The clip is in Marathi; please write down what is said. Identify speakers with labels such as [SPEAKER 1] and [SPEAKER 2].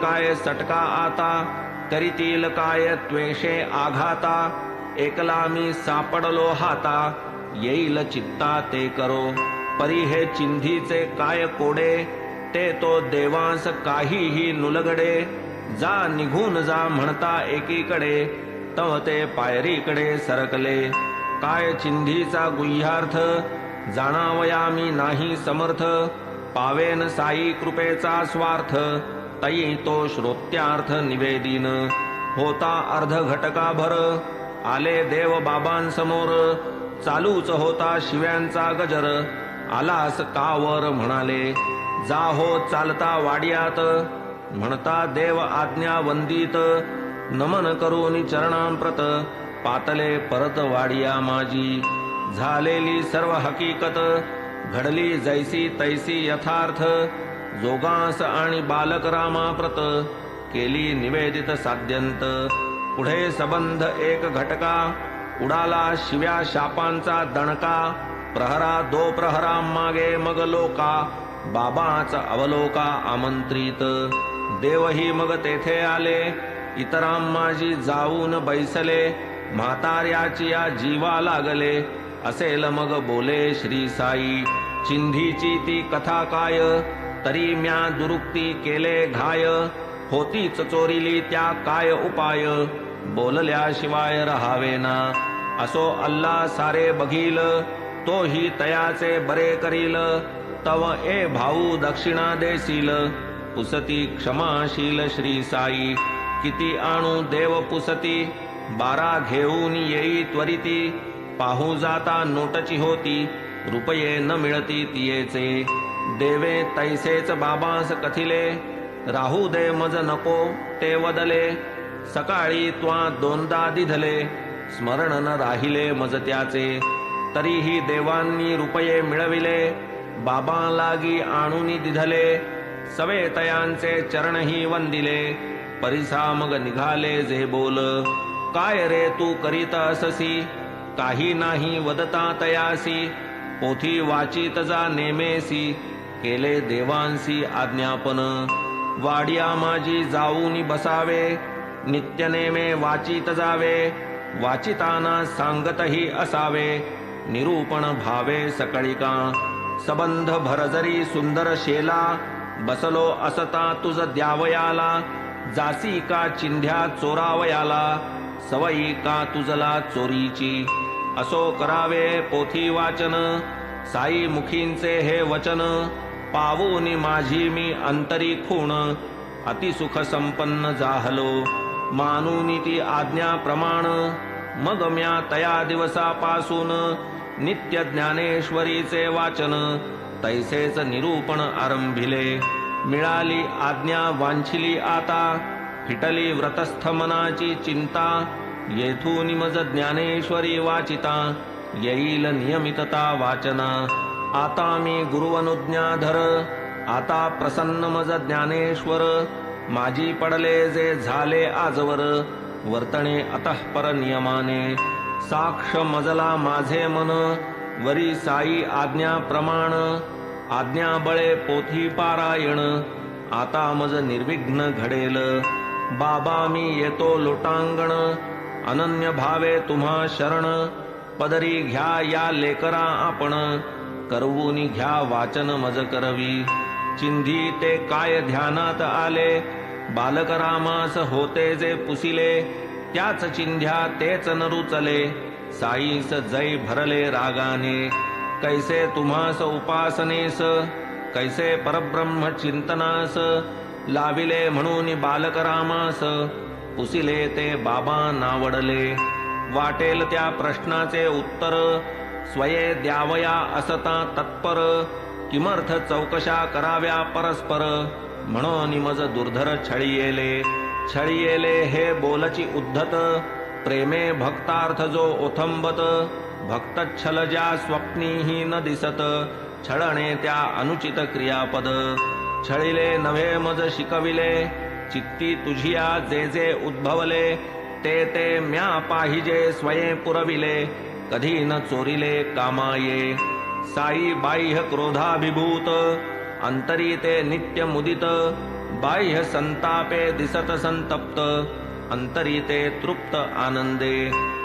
[SPEAKER 1] काय सटका आता, करीतील काय त्वेषे आघाता, एकला मी सापडलो हाता, येईल चित्ता ते करो, परी हे चिंधीचे काय कोडे, ते तो देवांस काहीही नुलगडे, जा निघून जा म्हणता एकीकडे, तव ते पायरीकडे सरकले, काय चिंधीचा गुह्यार्थ, जाणावया मी नाही समर्थ, पावेन साई कृपेचा स्वार्थ, तई तो श्रोत्यार्थ निवेदिन, होता अर्ध घटकाभर, आले देव बाबांसमोर, चालूच होता शिव्यांचा गजर, आलास कावर म्हणाले, जा हो चालता वाड्यात, म्हणता देव आज्ञा वंदित, नमन करून चरणांप्रत, पातले परत वाडिया माझी, झालेली सर्व हकीकत, घडली जैसी तैसी यथार्थ, जोगांस आणि बालक रामाप्रत, केली निवेदित साध्यंत, पुढे संबंध एक घटका, उडाला शिव्या शापांचा दणका, प्रहरा दो प्रहरा मागे मग लोका, बाबाच अवलोका आमंत्रित, देवही मग तेथे आले, इतरांमाजी जाऊन बैसले, म्हाताऱ्याची या जीवा लागले, असेल मग बोले श्री साई, चिंधीची ती कथा काय, तरी म्या दुरुक्ती केले घाय, होतीच चोरीली त्या काय उपाय, बोलल्याशिवाय रहावेना, असो अल्ला सारे बघील, तोही तयाचे बरे करील, तव ए भाऊ दक्षिणा देशील, पुसती क्षमाशील श्री साई, किती आणू देव पुसती, 12 घेऊन येई त्वरिती, पाहू जाता नोटची होती, रुपये न मिळती तियेचे, देवे तैसेच बाबांस कथिले, राहू दे मज नको ते वदले, सकाळी त्वा दोनदा दिधले, स्मरण न राहिले मज त्याचे, तरीही देवांनी रुपये मिळविले, बाबा लागी आणून दिधले, सवे तयांचे चरणही वंदिले, परिसा मग निघाले जे बोल, काय रे तू करीत अससी, काही नाही वदता तयासी, पोथी वाचित जा नेमेसी, केले देवांसी आज्ञापन, वाडिया माझी जाऊन बसावे, नित्य नेमे वाचित जावे, वाचिताना सांगतही असावे, निरूपण भावे सकळिका, संबंध भरजरी सुंदर शेला, बसलो असता तुझ द्यावयाला, जासी का चिंध्या चोरावयाला, सवयी का तुझला चोरीची, असो करावे पोथी वाचन, साई मुखींचे हे वचन, पावूनी माझी मी अंतरी खूण, अतिसुख संपन्न जाहलो, मानूनी ती आज्ञा प्रमाण, मग म्या तया दिवसापासून, नित्य ज्ञानेश्वरीचे वाचन, तैसेच निरूपण आरंभिले, मिळाली आज्ञा वांछिली आता, फिटली व्रतस्थ मनाची चिंता, येथून मज ज्ञानेश्वरी वाचिता, येईल नियमितता वाचना, आता मी गुरुवनुज्ञाधर, आता प्रसन्न मज ज्ञानेश्वर, माझी पडले जे झाले आजवर, वर्तणे अतःपर नियमाने, साक्ष मजला माझे मन, वरी साई आज्ञा प्रमाण, आज्ञा बळे पोथी पारायण, आता मज निर्विघ्न घडेल, बाबा मी येतो लोटांगण, अनन्य भावे तुम्हा शरण, पदरी घ्या या लेकरा आपण, करवूनी घ्या वाचन मज करवी, चिंधी ते काय ध्यानात आले, बालक रामास होते जे पुसिले, त्याच चिंध्या तेच न रुचले, साईस जय भरले रागाने, कैसे तुम्हास उपासनेस, कैसे परब्रह्म चिंतनास, लाविले म्हणून बालक रामास, पुसिले ते बाबा नावडले, वाटेल त्या प्रश्नाचे उत्तर, स्वये द्यावया असता तत्पर, किमर्थ चौकशा कराव्या परस्पर, म्हणून मज दुर्धर छळियेले हे बोलची उद्धत, प्रेमे भक्तार्थ जो ओथंबत, भक्त छल ज्या स्वप्नीही न दिसत, छळणे त्या अनुचित क्रियापद, छळिले नव्हे मज शिकविले, चित्ती तुझिया जे जे उद्भवले, ते ते म्या पाहिजे स्वये पुरविले, कधी न चोरिले कामाये, साई बाह्य क्रोधाभिभूत, अंतरी ते नित्य मुदित, बाह्य संतापे दिसत संतप्त अंतरिते तृप्त आनंदे